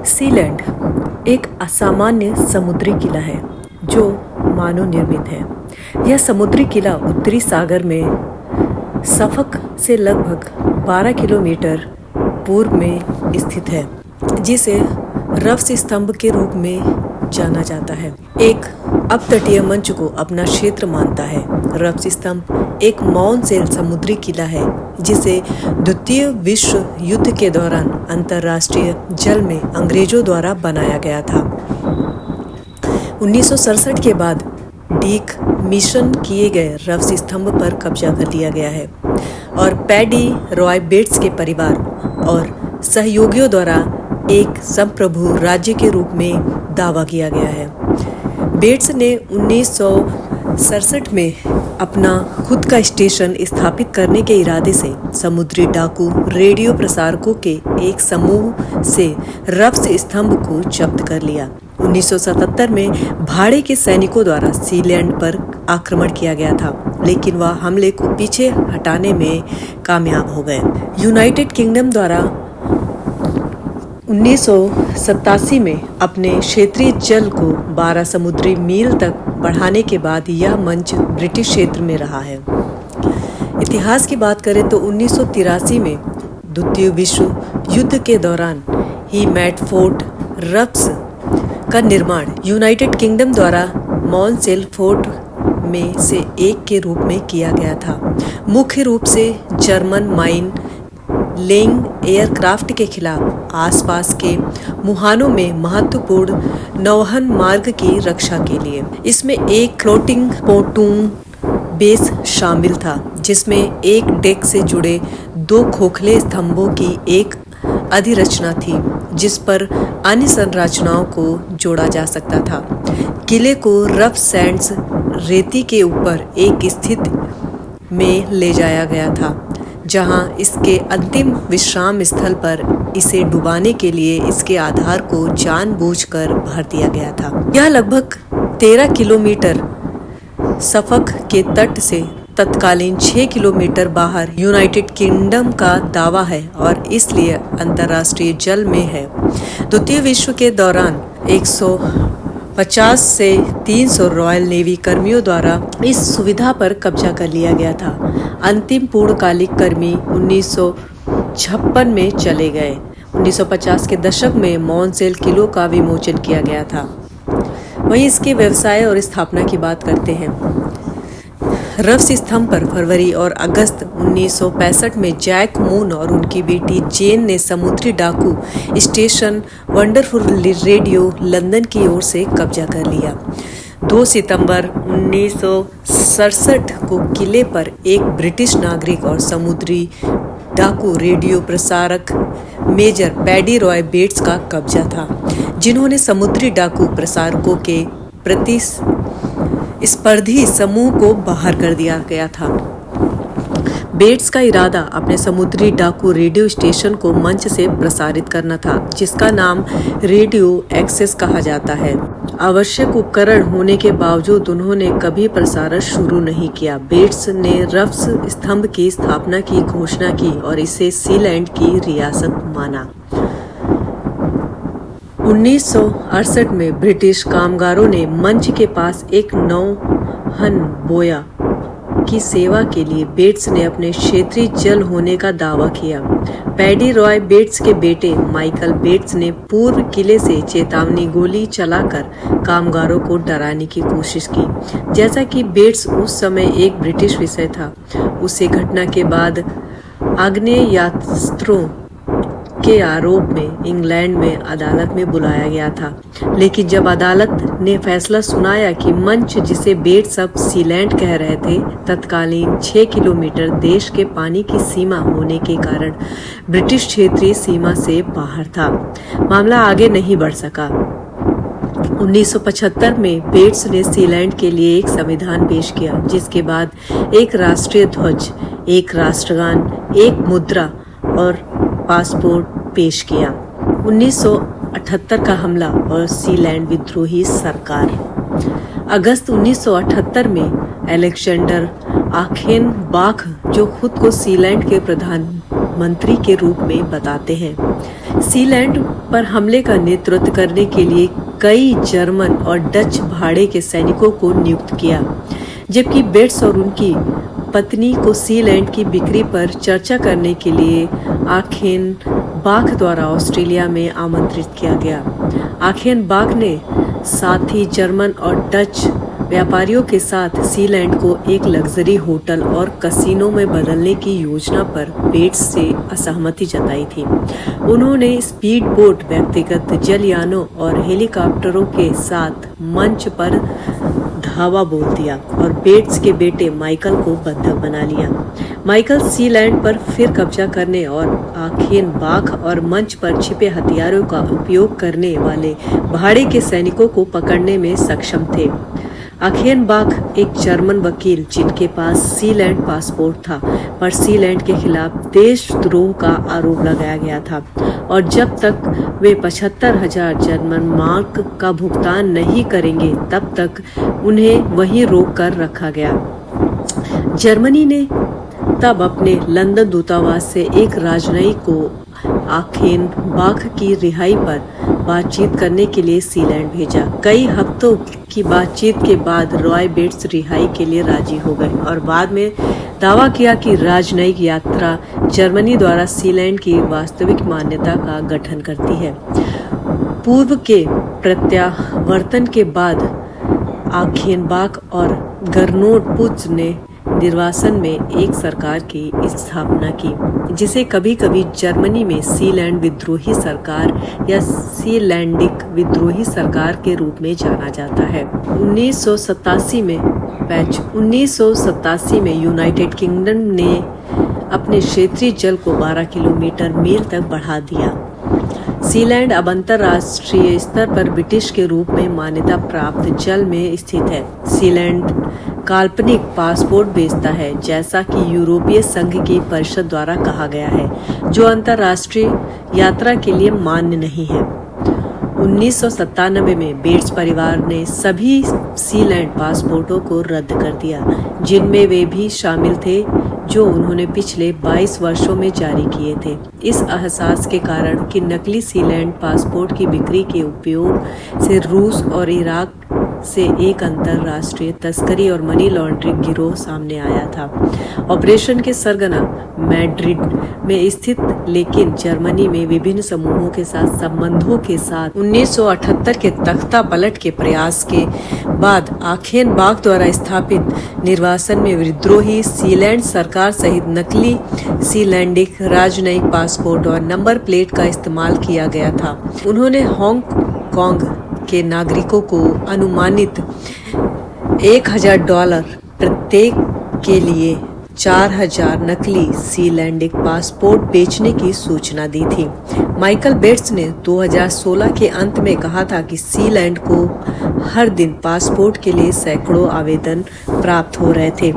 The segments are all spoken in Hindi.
सीलैंड एक असामान्य समुद्री किला है जो मानव निर्मित है। यह समुद्री किला उत्तरी सागर में सफक से लगभग 12 किलोमीटर पूर्व में स्थित है, जिसे रफ्स स्तंभ के रूप में जाना जाता है। एक अपतटीय मंच को अपना क्षेत्र मानता है। रफ्स स्तंभ एक मौन सेल समुद्री किला है जिसे द्वितीय विश्व युद्ध के दौरान अंतर्राष्ट्रीय जल में अंग्रेजों द्वारा बनाया गया था। 1967 के बाद डीक मिशन किए गए रफ्स स्तंभ पर कब्जा कर लिया गया है और पैडी रॉय बेट्स के परिवार और सहयोगियों द्वारा एक संप्रभु राज्य के रूप में दावा किया गया है। बेट्स ने 1967 में अपना खुद का स्टेशन स्थापित करने के इरादे से समुद्री डाकू रेडियो प्रसारकों के एक समूह से रफ्स स्तंभ को जब्त कर लिया। 1977 में भाड़े के सैनिकों द्वारा सीलैंड पर आक्रमण किया गया था, लेकिन वह हमले को पीछे हटाने में कामयाब हो गए। यूनाइटेड किंगडम द्वारा 1987 में अपने क्षेत्रीय जल को 12 समुद्री मील तक बढ़ाने के बाद यह मंच ब्रिटिश क्षेत्र में रहा है। इतिहास की बात करें तो 1983 में द्वितीय विश्व युद्ध के दौरान ही मैटफोर्ट रफ्स का निर्माण यूनाइटेड किंगडम द्वारा मॉनसेल फोर्ट में से एक के रूप में किया गया था। मुख्य रूप से जर्मन माइन लेइंग एयरक्राफ्ट के खिलाफ आसपास के मुहानों में महत्वपूर्ण नौवहन मार्ग की रक्षा के लिए। इसमें एक फ्लोटिंग पोंटून बेस शामिल था, जिसमें एक डेक से जुड़े 2 खोखले स्तंभों की एक अधिरचना थी, जिस पर अन्य संरचनाओं को जोड़ा जा सकता था। किले को रफ सैंड्स रेती के ऊपर एक स्थिति में ले जाया गया था, जहां इसके अंतिम विश्राम स्थल पर इसे डुबाने के लिए इसके आधार को जानबूझकर भर दिया गया था। यह लगभग 13 किलोमीटर सफक के तट से तत्कालीन 6 किलोमीटर बाहर यूनाइटेड किंगडम का दावा है और इसलिए अंतर्राष्ट्रीय जल में है। द्वितीय विश्व के दौरान 150 से 300 रॉयल नेवी कर्मियों द्वारा इस सुविधा पर कब्जा कर लिया गया था। अंतिम पूर्णकालिक कर्मी 1956 में चले गए। 1950 के दशक में मॉनसेल किलों का विमोचन किया गया था। वहीं इसके व्यवसाय और स्थापना की बात करते हैं। रफ्स स्तंभ पर फरवरी और अगस्त 1965 में जैक मून और उनकी बेटी जेन ने समुद्री डाकू स्टेशन वंडरफुल रेडियो लंदन की ओर से कब्जा कर लिया। 2 सितंबर 1967 को किले पर एक ब्रिटिश नागरिक और समुद्री डाकू रेडियो प्रसारक मेजर पैडी रॉय बेट्स का कब्जा था, जिन्होंने समुद्री डाकू प्रसारकों के प्रतिस्पर्धी समूह को बाहर कर दिया गया था। बेट्स का इरादा अपने समुद्री डाकू रेडियो स्टेशन को मंच से प्रसारित करना था, जिसका नाम रेडियो एक्सेस कहा जाता है। आवश्यक उपकरण होने के बावजूद उन्होंने कभी प्रसारण शुरू नहीं किया। बेट्स ने रफ्स स्तंभ की स्थापना की घोषणा की और इसे सीलैंड की रियासत माना। 1968 में ब्रिटिश कामगारों ने मंच के पास एक नौवहन बोया की सेवा के लिए बेट्स ने अपने क्षेत्रीय जल होने का दावा किया। पैडी रॉय बेट्स के बेटे माइकल बेट्स ने पूर्व किले से चेतावनी गोली चलाकर कामगारों को डराने की कोशिश की। जैसा कि बेट्स उस समय एक ब्रिटिश विषय था, उसे घटना के बाद आग्नेयास्त्रों के आरोप में इंग्लैंड में अदालत में बुलाया गया था। लेकिन जब अदालत ने फैसला सुनाया कि मंच, जिसे बेट्स अब सीलैंड कह रहे थे, तत्कालीन 6 किलोमीटर देश के पानी की सीमा होने के कारण ब्रिटिश क्षेत्रीय सीमा से बाहर था, मामला आगे नहीं बढ़ सका। 1975 में बेट्स ने सीलैंड के लिए एक संविधान पेश किया, जिसके बाद एक राष्ट्रीय ध्वज, एक राष्ट्रगान, एक मुद्रा और पासपोर्ट पेश किया। 1978 का हमला और सीलैंड विद्रोही सरकार। अगस्त 1978 में अलेक्जेंडर आखेनबाख, जो खुद को सीलैंड के प्रधानमंत्री के रूप में बताते हैं, सीलैंड पर हमले का नेतृत्व करने के लिए कई जर्मन और डच भाड़े के सैनिकों को नियुक्त किया, जबकि बेट्स और उनकी पत्नी को सीलैंड की बिक्री पर चर्चा करने के लिए आखेनबाख द्वारा ऑस्ट्रेलिया में आमंत्रित किया गया। आखेनबाख ने साथ ही जर्मन और डच व्यापारियों के साथ सीलैंड को एक लग्जरी होटल और कसिनो में बदलने की योजना पर बेट्स से असहमति जताई थी। उन्होंने स्पीड बोट, व्यक्तिगत जलयानों और हेलीकॉप्टरों के साथ मंच पर धावा बोल दिया और बेट्स के बेटे माइकल को बंधक बना लिया। माइकल सीलैंड पर फिर कब्जा करने और आखेनबाख और मंच पर छिपे हथियारों का उपयोग करने वाले भाड़े के सैनिकों को पकड़ने में सक्षम थे। आखेनबाख एक जर्मन वकील जिनके पास सीलैंड पासपोर्ट था, पर सीलैंड के खिलाफ देशद्रोह का आरोप लगाया गया था और जब तक वे 75,000 जर्मन मार्क का भुगतान नहीं करेंगे तब तक उन्हें वहीं रोक कर रखा गया। जर्मनी ने तब अपने लंदन दूतावास से एक राजनयिक को आखेनबाख की रिहाई पर बातचीत करने के लिए सीलैंड भेजा। कई हफ्तों की बातचीत के बाद रॉय बेट्स रिहाई के लिए राजी हो गए और बाद में दावा किया कि राजनयिक यात्रा जर्मनी द्वारा सीलैंड की वास्तविक मान्यता का गठन करती है। पूर्व के प्रत्यावर्तन के बाद आखेनबाख और गर्नोट पुत्ज ने निर्वासन में एक सरकार की स्थापना की, जिसे कभी कभी जर्मनी में सीलैंड विद्रोही सरकार या सीलैंडिक विद्रोही सरकार के रूप में जाना जाता है। 1987 में यूनाइटेड किंगडम ने अपने क्षेत्रीय जल को 12 किलोमीटर मील तक बढ़ा दिया। सीलैंड अब अंतर्राष्ट्रीय स्तर पर ब्रिटिश के रूप में मान्यता प्राप्त जल में स्थित है। सीलैंड काल्पनिक पासपोर्ट बेचता है, जैसा कि यूरोपीय संघ की परिषद द्वारा कहा गया है, जो अंतर्राष्ट्रीय यात्रा के लिए मान्य नहीं है। 1997 में बेट्स परिवार ने सभी सीलैंड पासपोर्टों को रद्द कर दिया, जिनमें वे भी शामिल थे जो उन्होंने पिछले 22 वर्षों में जारी किए थे। इस एहसास के कारण कि नकली सीलैंड पासपोर्ट की बिक्री के उपयोग से रूस और इराक से एक अंतर्राष्ट्रीय तस्करी और मनी लॉन्ड्रिंग गिरोह सामने आया था। ऑपरेशन के सरगना मैड्रिड में स्थित, लेकिन जर्मनी में विभिन्न समूहों के साथ संबंधों के साथ 1978 के तख्ता पलट के प्रयास के बाद आखेनबाख द्वारा स्थापित निर्वासन में विद्रोही सीलैंड सरकार सहित नकली सीलैंडिक राजनयिक पासपोर्ट और नंबर प्लेट का इस्तेमाल किया गया था। उन्होंने हांगकांग के नागरिकों को अनुमानित $1,000 प्रत्येक के लिए 4,000 नकली सीलैंडिक पासपोर्ट बेचने की सूचना दी थी। माइकल बेट्स ने 2016 के अंत में कहा था कि सीलैंड को हर दिन पासपोर्ट के लिए सैकड़ों आवेदन प्राप्त हो रहे थे।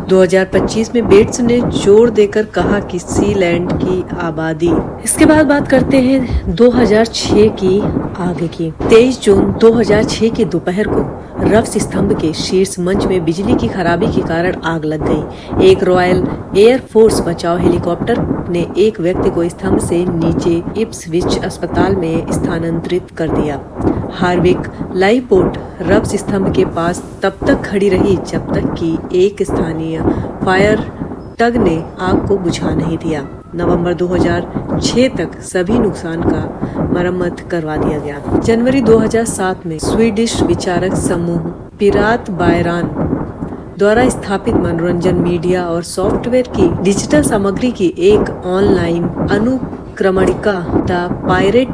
2025 में बेट्स ने जोर देकर कहा कि सीलैंड की आबादी। इसके बाद बात करते हैं 2006 की आगे की। 23 जून 2006 की दोपहर को रफ्स स्तंभ के शीर्ष मंच में बिजली की खराबी के कारण आग लग गई। एक रॉयल एयर फोर्स बचाव हेलीकॉप्टर ने एक व्यक्ति को स्तंभ से नीचे इप्सविच अस्पताल में स्थानांतरित कर दिया। हार्विक लाइफ बोट रफ्स स्तंभ के पास तब तक खड़ी रही जब तक कि एक स्थानीय फायर टग ने आग को बुझा नहीं दिया। नवंबर 2006 तक सभी नुकसान का मरम्मत करवा दिया गया। जनवरी 2007 में स्वीडिश विचारक समूह पिरात बायरान द्वारा स्थापित मनोरंजन मीडिया और सॉफ्टवेयर की डिजिटल सामग्री की एक ऑनलाइन अनुक्रमणिका द पायरेट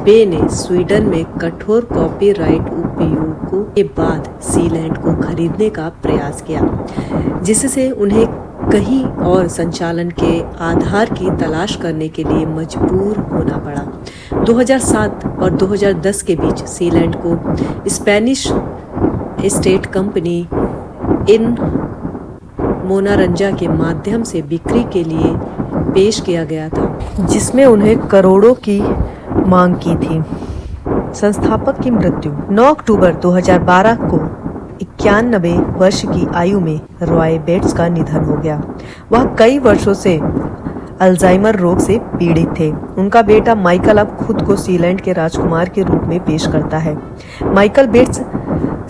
बे ने स्वीडन में कठोर कॉपीराइट उपयोगों के बाद सीलैंड को खरीदने का प्रयास किया, जिससे उन्हें कहीं और संचालन के आधार की तलाश करने के लिए मजबूर होना पड़ा। 2007 और 2010 के बीच सीलैंड को स्पेनिश स्टेट कंपनी इन मोनारंजा के माध्यम से बिक्री के लिए पेश किया गया था, जिसमें उन्हें करोड़ों की मांग की थी। संस्थापक की मृत्यु 9 अक्टूबर 2012 को 91 वर्ष की आयु में रॉय बेट्स का निधन हो गया। वह कई वर्षों से अल्जाइमर रोग से पीड़ित थे। उनका बेटा माइकल अब खुद को सीलैंड के राजकुमार के रूप में पेश करता है। माइकल बेट्स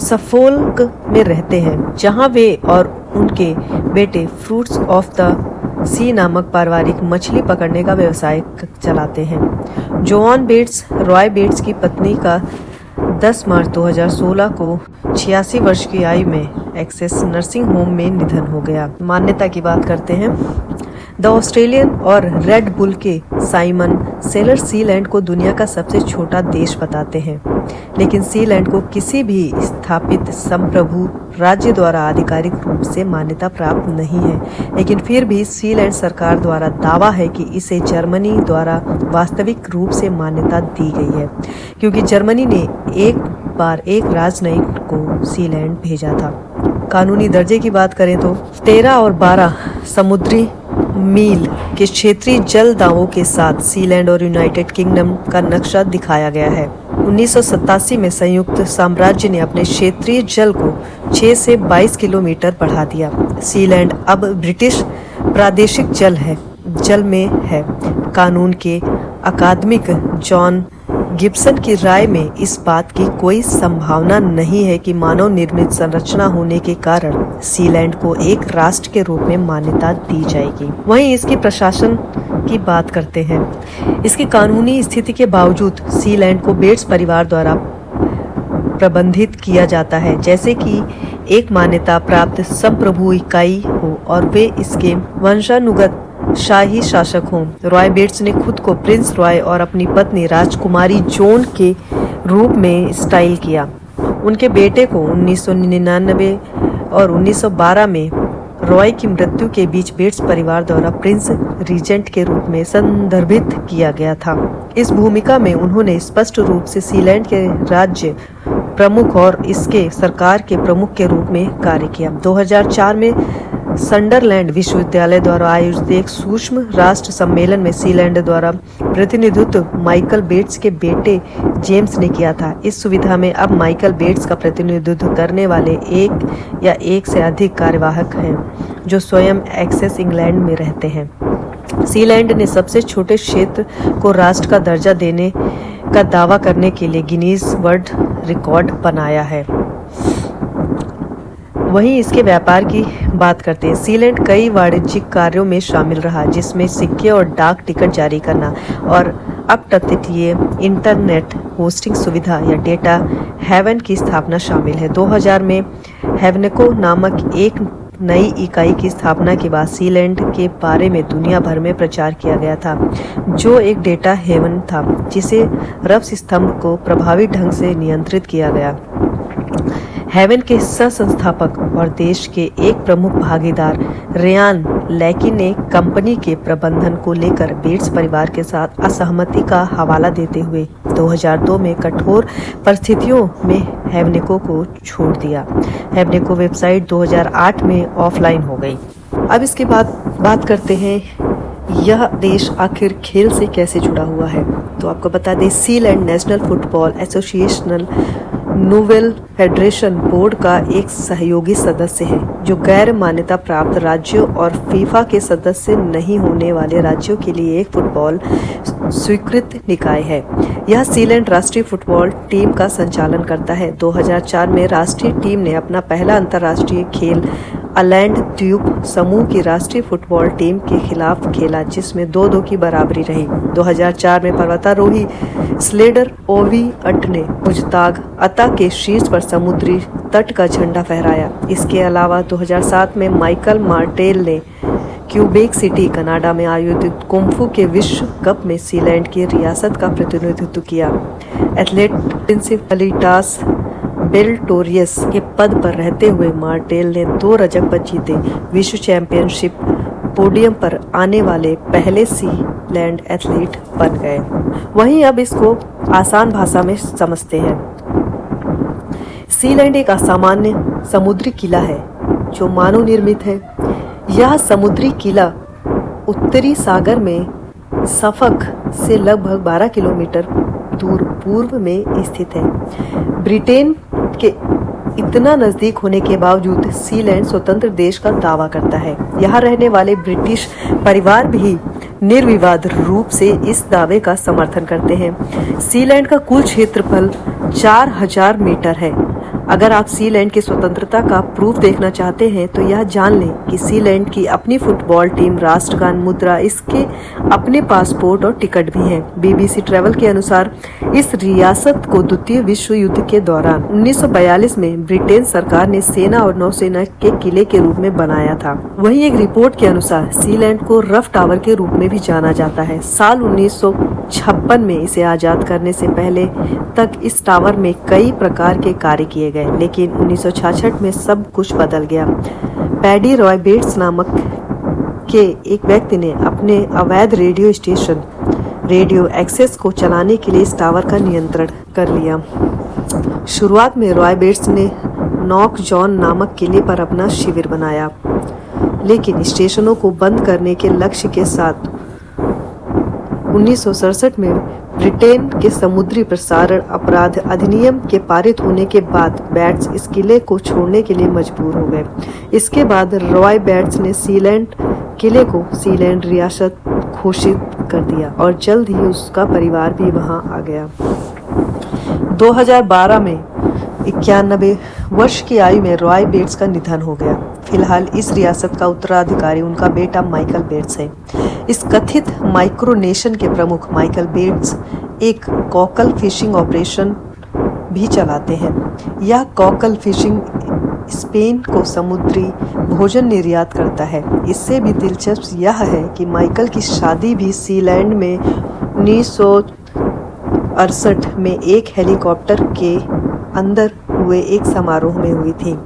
सफोल्क में रहते हैं, जहां वे और उनके बेटे फ्रूट्स ऑफ द सी नामक पारिवारिक मछली पकड़ने का व्यवसाय चलाते हैं। जोआन बेट्स, रॉय बेट्स की पत्नी का 10 मार्च 2016 को 86 वर्ष की आयु में एक्सेस नर्सिंग होम में निधन हो गया। मान्यता की बात करते हैं। द ऑस्ट्रेलियन और रेड बुल के साइमन सेलर सीलैंड को दुनिया का सबसे छोटा देश बताते हैं, लेकिन सीलैंड को किसी भी स्थापित संप्रभु राज्य द्वारा आधिकारिक रूप से मान्यता प्राप्त नहीं है। लेकिन फिर भी सीलैंड सरकार द्वारा दावा है कि इसे जर्मनी द्वारा वास्तविक रूप से मान्यता दी गई है, क्योंकि जर्मनी ने एक बार एक राजनयिक को सीलैंड भेजा था। कानूनी दर्जे की बात करें तो 13 और 12 समुद्री मील के क्षेत्रीय जल दावों के साथ सीलैंड और यूनाइटेड किंगडम का नक्शा दिखाया गया है। 1987 में संयुक्त साम्राज्य ने अपने क्षेत्रीय जल को 6 से 22 किलोमीटर बढ़ा दिया। सीलैंड अब ब्रिटिश प्रादेशिक जल में है। कानून के अकादमिक जॉन गिब्सन की राय में इस बात की कोई संभावना नहीं है कि मानव निर्मित संरचना होने के कारण सीलैंड को एक राष्ट्र के रूप में मान्यता दी जाएगी। वहीं इसकी प्रशासन की बात करते हैं। इसकी कानूनी स्थिति के बावजूद सीलैंड को बेट्स परिवार द्वारा प्रबंधित किया जाता है, जैसे कि एक मान्यता प्राप्त संप्रभु इकाई हो और वे इसके वंशानुगत शाही शासक हों। रॉय बेट्स ने खुद को प्रिंस रॉय और अपनी पत्नी राजकुमारी जोन के रूप में स्टाइल किया। उनके बेटे को 1999 और 1912 में रॉय की मृत्यु के बीच बेट्स परिवार द्वारा प्रिंस रीजेंट के रूप में संदर्भित किया गया था। इस भूमिका में उन्होंने स्पष्ट रूप से सीलैंड के राज्य प्रमुख और इसके सरकार के प्रमुख के रूप में कार्य किया। 2004 में संडरलैंड विश्वविद्यालय द्वारा आयोजित एक सूक्ष्म राष्ट्र सम्मेलन में सीलैंड द्वारा प्रतिनिधित्व माइकल बेट्स के बेटे जेम्स ने किया था। इस सुविधा में अब माइकल बेट्स का प्रतिनिधित्व करने वाले एक या एक से अधिक कार्यवाहक हैं, जो स्वयं एक्सेस इंग्लैंड में रहते हैं। सीलैंड ने सबसे छोटे क्षेत्र को राष्ट्र का दर्जा देने का दावा करने के लिए गिनीज वर्ल्ड रिकॉर्ड बनाया है। वहीं इसके व्यापार की बात करते हैं। सीलैंड कई वाणिज्यिक कार्यों में शामिल रहा, जिसमें सिक्के और डाक टिकट जारी करना और अपतटीय इंटरनेट होस्टिंग सुविधा या डेटा हेवन की स्थापना शामिल है। 2000 में हेवनेको नामक एक नई इकाई की स्थापना के बाद सीलैंड के बारे में दुनिया भर में प्रचार किया गया था, जो एक डेटा हेवन था जिसे रफ्स स्तंभ को प्रभावी ढंग से नियंत्रित किया गया। हेवन के सह-संस्थापक और देश के एक प्रमुख भागीदार रेयान लैकी ने कंपनी के प्रबंधन को लेकर बेट्स परिवार के साथ असहमति का हवाला देते हुए 2002 में कठोर परिस्थितियों में हेवनेको को छोड़ दिया। हेवनेको वेबसाइट 2008 में ऑफलाइन हो गई। अब इसके बाद बात करते हैं यह देश आखिर खेल से कैसे जुड़ा हुआ है। तो आपको बता दें, Sealand national football associational novel federation board का एक सहयोगी सदस्य है, जो गैर मान्यता प्राप्त राज्यों और फीफा के सदस्य नहीं होने वाले राज्यों के लिए एक फुटबॉल स्वीकृत निकाय है। यह सीलैंड राष्ट्रीय फुटबॉल टीम का संचालन करता है। 2004 में राष्ट्रीय टीम ने अपना पहला अंतर्राष्ट्रीय खेल आलैंड द्वीप समूह की राष्ट्रीय फुटबॉल टीम के खिलाफ खेला, जिसमें 2-2 की बराबरी रही। 2004 में पर्वतारोही स्लेडर ओवी अट ने मुजताग अता के शीर्ष पर समुद्री तट का झंडा फहराया। इसके अलावा 2007 में माइकल मार्टेल ने क्यूबेक सिटी कनाडा में आयोजित कुंफू के विश्व कप में सीलैंड की रियासत का प्रतिनिधित्व किया। एथलीट प्रिंसिपलिटास बेल्टोरियस के पद पर रहते हुए मार्टेल ने 2 रजत पदक जीते। विश्व चैंपियनशिप पोडियम पर आने वाले पहले सीलैंड एथलीट बन गए। वहीं अब इसको आसान भाषा में समझते हैं। सीलैंड एक असामान्य समुद्री किला है जो मानव निर्मित है। यह समुद्री किला उत्तरी सागर में सफक से लगभग 12 किलोमीटर दूर पूर्व में स्थित है। ब्रिटेन के इतना नजदीक होने के बावजूद सीलैंड स्वतंत्र देश का दावा करता है। यहाँ रहने वाले ब्रिटिश परिवार भी निर्विवाद रूप से इस दावे का समर्थन करते हैं। सीलैंड का कुल क्षेत्रफल 4000 मीटर है। अगर आप सीलैंड की स्वतंत्रता का प्रूफ देखना चाहते हैं तो यह जान लें कि सीलैंड की अपनी फुटबॉल टीम, राष्ट्रगान, मुद्रा, इसके अपने पासपोर्ट और टिकट भी हैं। BBC ट्रैवल के अनुसार इस रियासत को द्वितीय विश्व युद्ध के दौरान 1942 में ब्रिटेन सरकार ने सेना और नौसेना के किले के रूप में बनाया था। वहीं एक रिपोर्ट के अनुसार सीलैंड को रफ टावर के रूप में भी जाना जाता है। साल 1956 में इसे आजाद करने से पहले तक इस टावर में कई प्रकार के कार्य किए गए, लेकिन 1966 में सब कुछ बदल गया। पैडी रॉय बेट्स नामक के एक व्यक्ति ने अपने अवैध रेडियो स्टेशन रेडियो एक्सेस को चलाने के लिए इस टावर का नियंत्रण कर लिया। शुरुआत में रॉय बेट्स ने नॉक जॉन नामक किले पर अपना शिविर बनाया, लेकिन स्टेशनों को बंद करने के लक्ष्य के साथ 1967 में ब्रिटेन के समुद्री प्रसारण अपराध अधिनियम के पारित होने के बाद बेट्स इस किले को छोड़ने के लिए मजबूर हो गए। इसके बाद रॉय बेट्स ने सीलैंड किले को सीलैंड रियासत घोषित कर दिया और जल्द ही उसका परिवार भी वहां आ गया। 2012 में 91 वर्ष की आयु में रॉय बेट्स का निधन हो गया। फिलहाल इस रियासत का उत्तराधिकारी उनका बेटा माइकल बेट्स है। इस कथित माइक्रोनेशन के प्रमुख माइकल बेट्स एक कॉकल फिशिंग ऑपरेशन भी चलाते हैं। यह कॉकल फिशिंग स्पेन को समुद्री भोजन निर्यात करता है। इससे भी दिलचस्प यह है कि माइकल की शादी भी सीलैंड में 1968 में एक हेलीकॉप्टर के अंदर हुए एक समारोह में हुई थी।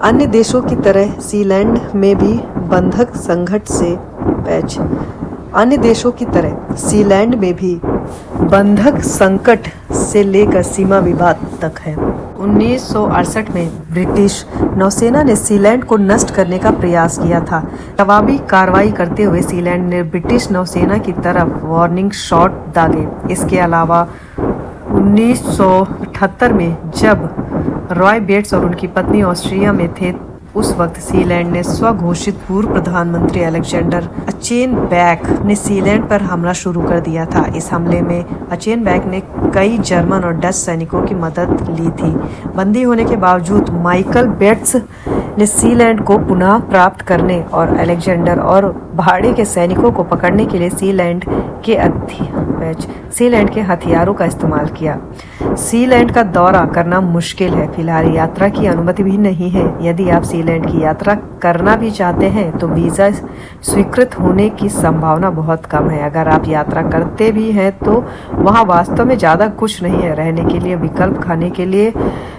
अन्य देशों की तरह सीलैंड में भी बंधक संकट से लेकर सीमा विवाद तक है। 1968 में ब्रिटिश नौसेना ने सीलैंड को नष्ट करने का प्रयास किया था। जवाबी कार्रवाई करते हुए सीलैंड ने ब्रिटिश नौसेना की तरफ वार्निंग शॉट दागे। इसके अलावा 1978 में जब रॉय बेट्स और उनकी पत्नी ऑस्ट्रिया में थे, उस वक्त सीलैंड ने स्वघोषित पूर्व प्रधानमंत्री अलेक्जेंडर अचेनबैक ने सीलैंड पर हमला शुरू कर दिया था। इस हमले में अचेनबैक ने कई जर्मन और डच सैनिकों की मदद ली थी। बंदी होने के बावजूद माइकल बेट्स ने सीलैंड को पुनः प्राप्त करने और अलेक्जेंडर और भाड़े के सैनिकों को पकड़ने के लिए सीलैंड के हथियारों का इस्तेमाल किया। सीलैंड का दौरा करना मुश्किल है। फिलहाल यात्रा की अनुमति भी नहीं है। यदि आप सीलैंड की यात्रा करना भी चाहते हैं तो वीज़ा स्वीकृत होने की संभावना बहुत कम है। अगर आप यात्रा करते भी हैं तो वहां वास्तव में ज़्यादा कुछ नहीं है। रहने के लिए खाने के लिए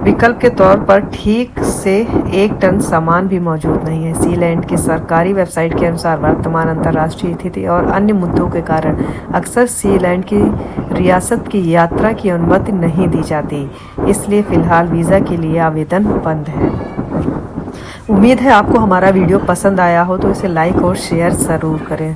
विकल्प के तौर पर ठीक से 1 टन सामान भी मौजूद नहीं है। सीलैंड की सरकारी वेबसाइट के अनुसार वर्तमान अंतर्राष्ट्रीय स्थिति और अन्य मुद्दों के कारण अक्सर सीलैंड की रियासत की यात्रा की अनुमति नहीं दी जाती, इसलिए फिलहाल वीज़ा के लिए आवेदन बंद है। उम्मीद है आपको हमारा वीडियो पसंद आया हो तो इसे लाइक और शेयर ज़रूर करें।